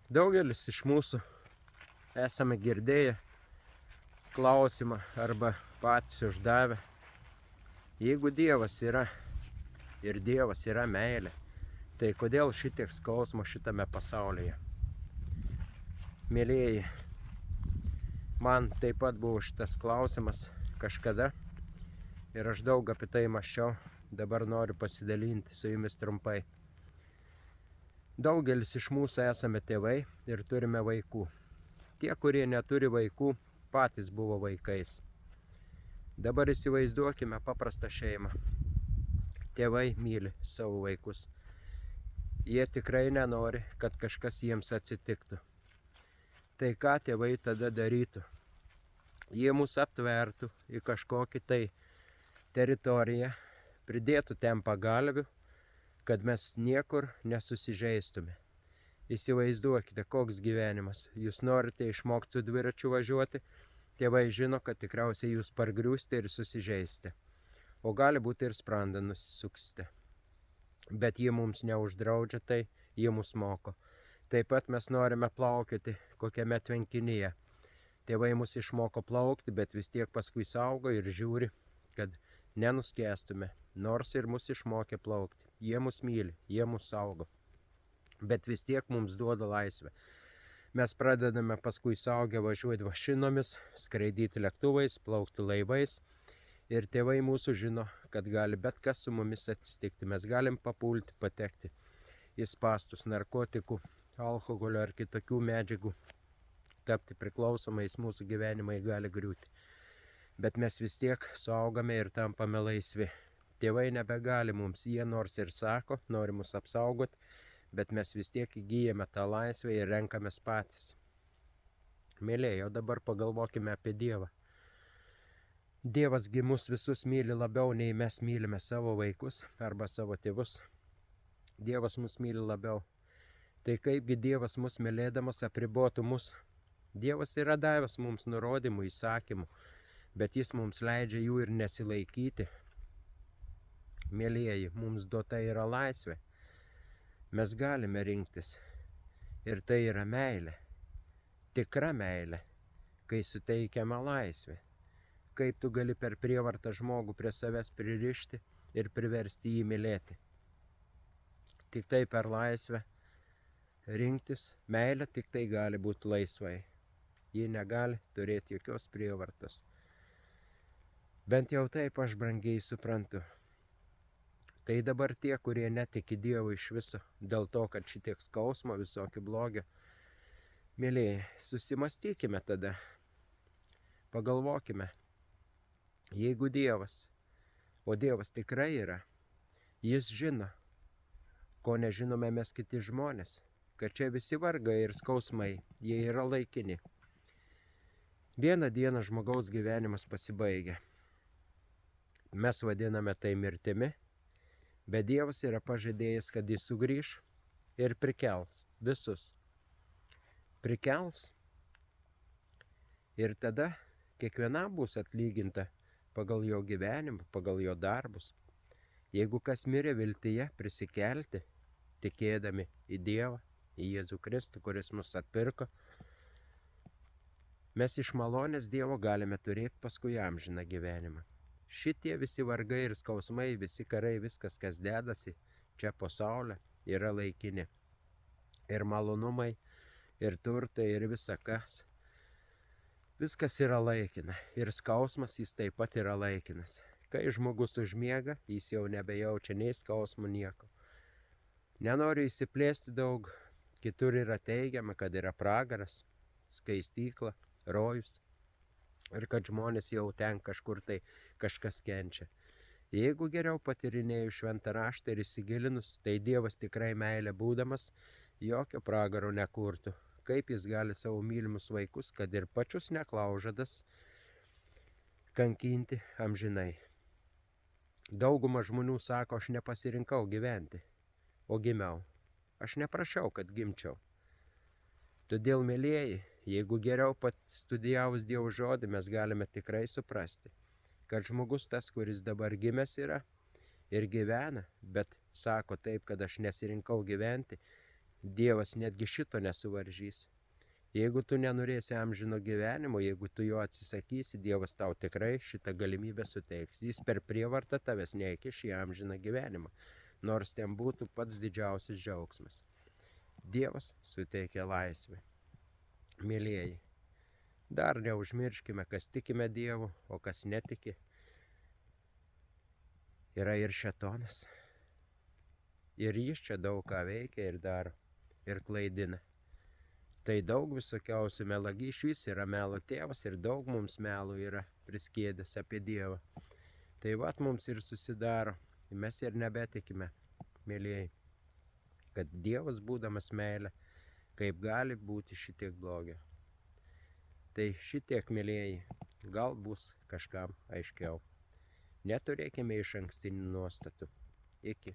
Daugelis iš mūsų esame girdėję klausimą arba patys uždavę, jeigu Dievas yra ir Dievas yra meilė, tai kodėl šitiek skausmo šitame pasaulyje? Mėlieji, man taip pat buvo šitas klausimas kažkada ir aš daug apie tai mąsčiau, dabar noriu pasidalinti su jumis trumpai. Daugelis iš mūsų esame tėvai ir turime vaikų. Tie, kurie neturi vaikų, patys buvo vaikais. Dabar įsivaizduokime paprastą šeimą. Tėvai myli savo vaikus. Jie tikrai nenori, kad kažkas jiems atsitiktų. Tai ką tėvai tada darytų? Jie mus aptvertų į kažkokį tai teritoriją, pridėtų ten pagalvių, kad mes niekur nesusižeistume. Įsivaizduokite, koks gyvenimas. Jūs norite išmokti su dviračiu važiuoti, tėvai žino, kad tikriausiai jūs pargriūsite ir susižeisite. O gali būti ir sprandą nusisuksite. Bet jie mums neuždraudžia tai, jie mus moko. Taip pat mes norime plaukioti kokiame tvenkinyje. Tėvai mus išmoko plaukti, bet vis tiek paskui saugo ir žiūri, kad nenuskęstume, nors ir mus išmokė plaukti. Jie mus myli, jie mus saugo, bet vis tiek mums duoda laisvę. Mes pradedame paskui saugę važiuoti mašinomis, skraidyti lėktuvais, plaukti laivais ir tėvai mūsų žino, kad gali bet kas su mumis atsitikti. Mes galim papulti, patekti į spąstus narkotikų, alkoholio ar kitokių medžiagų, tapti priklausomais, mūsų gyvenimai gali griūti. Bet mes vis tiek suaugame ir tampame laisvi. Tėvai nebegali mums, jie nors ir sako, nori mus apsaugoti, bet mes vis tiek įgyjame tą laisvę ir renkamės patys. Mėlėjai, o dabar pagalvokime apie Dievą. Dievas gi mus visus myli labiau, nei mes mylime savo vaikus arba savo tėvus. Dievas mus myli labiau. Tai kaipgi Dievas mus mylėdamas apribotų mus? Dievas yra davęs mums nurodymų, įsakymų, bet jis mums leidžia jų ir nesilaikyti. Mėlieji, mums duota yra laisvė. Mes galime rinktis. Ir tai yra meilė. Tikra meilė, kai suteikiama laisvė. Kaip tu gali per prievartą žmogų prie savęs pririšti ir priversti jį mylėti. Tik tai per laisvę rinktis. Meilė tik tai gali būti laisvai. Ji negali turėti jokios prievartos. Bent jau taip aš brangiai suprantu. Tai dabar tie, kurie netiki Dievo iš viso, dėl to, kad šitiek skausmo, visokio blogio. Mėlėjai, susimastykime tada. Pagalvokime. Jeigu Dievas, o Dievas tikrai yra, jis žino, ko nežinome mes kiti žmonės, kad čia visi vargai ir skausmai, jie yra laikini. Vieną dieną žmogaus gyvenimas pasibaigia. Mes vadiname tai mirtimi, bet Dievas yra pažadėjęs, kad jis sugrįš ir prikels visus. Prikels ir tada kiekvienam bus atlyginta pagal jo gyvenimą, pagal jo darbus. Jeigu kas mirė viltyje prisikelti, tikėdami į Dievą, į Jėzų Kristų, kuris mus atpirko, mes iš malonės Dievo galime turėti paskui amžiną gyvenimą. Šitie visi vargai ir skausmai, visi karai, viskas, kas dedasi čia po saulę, yra laikini. Ir malonumai, ir turtai, ir visa kas. Viskas yra laikina. Ir skausmas jis taip pat yra laikinas. Kai žmogus užmiega, jis jau nebejaučia nei skausmo, nieko. Nenoriu įsiplėsti daug. Kitur yra teigiama, kad yra pragaras, skaistykla, rojus. Ir kad žmonės jau ten kažkur tai kažkas kenčia. Jeigu geriau patyrinėjus šventą raštą ir įsigilinus, tai Dievas tikrai meilė būdamas jokio pragaro nekurtų. Kaip jis gali savo mylimus vaikus, kad ir pačius neklaužadas, kankinti amžinai. Dauguma žmonių sako, aš nepasirinkau gyventi, o gimiau. Aš neprašiau, kad gimčiau. Todėl, mėlieji, jeigu geriau studijavus Dievo žodį, mes galime tikrai suprasti, kad žmogus tas, kuris dabar gimęs yra ir gyvena, bet sako taip, kad aš nesirinkau gyventi, Dievas netgi šito nesuvaržys. Jeigu tu nenorėsi amžino gyvenimo, jeigu tu jo atsisakysi, Dievas tau tikrai šitą galimybę suteiks. Jis per prievartą tavęs neįkiš į amžiną gyvenimą, nors ten būtų pats didžiausias džiaugsmas. Dievas suteikia laisvę. Mėlieji, dar neužmirškime, kas tikime Dievu, o kas netiki. Yra ir šėtonas. Ir jis čia daug ką veikia ir daro, ir klaidina. Tai daug visokiausių melagysčių, jis yra melo tėvas ir daug mums melo yra priskėdęs apie Dievą. Tai vat mums ir susidaro, mes ir nebetikime, mėlieji, kad Dievas būdamas meilė, kaip gali būti šitiek blogio. Tai šitiek, mėlieji, gal bus kažkam aiškiau. Neturėkime iš ankstinių nuostatų. Iki.